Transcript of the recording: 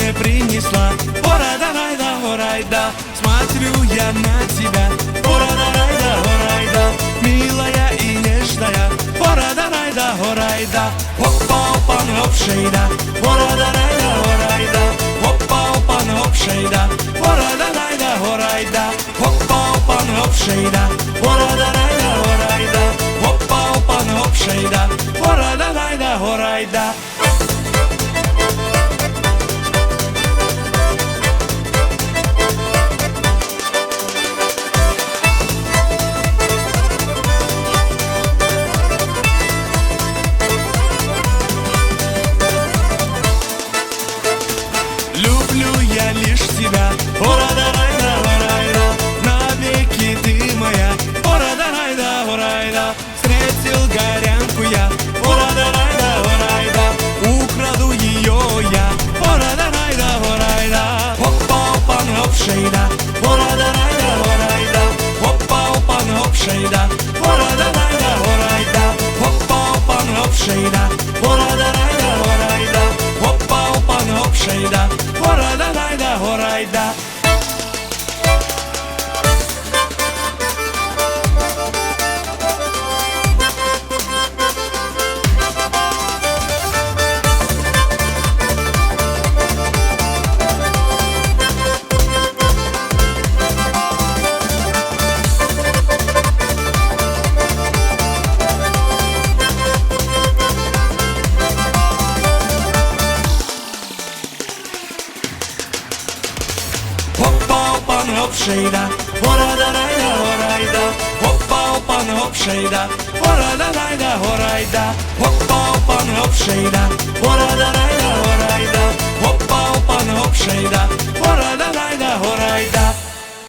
мне принесла. Ора-да-рай-да, ора-да, смотрю я на тебя. Ора-да-рай-да, ора-да, милая и нежная. Ора-да-рай-да, ора-да, хоппа-опа-хоп-шейда. Ора-да-рай-да, ора-да, хоппа-опа-хоп-шейда. Ора-да-рай-да, ора-да, хоппа-опа-хоп-шейда. Ора-да-рай-да, ора-да, хоппа-опа-хоп-шейда. Ора-да-рай-да, ора-да. Люблю я лишь тебя, ора-да-рай-да, ора-да, навеки ты моя, ора-да-рай-да, ора-да. Встретил горянку я, ора-да-рай-да, ора-да, украду ее я, ора-да-рай-да, ора-да. Хоппа-опа-хоп-шейда, ора-да-рай-да, ора-да, хоппа-опа-хоп-шейда, ора-да-рай-да, ора-да, хоппа-опа-хоп-шейда, ора-да-рай-да, ора-да, хоппа-опа-хоп-шейда. Ора-да-рай-да, ора-да. Hoppa-oppan-hopp-shejda, ora-da-rajda, ora-da, hoppa-oppan-hopp-shejda, ora-da-rajda, ora-da, hoppa-oppan-hopp-shejda, ora-da-rajda, ora-da, hoppa-oppan-hopp-shejda, ora-da.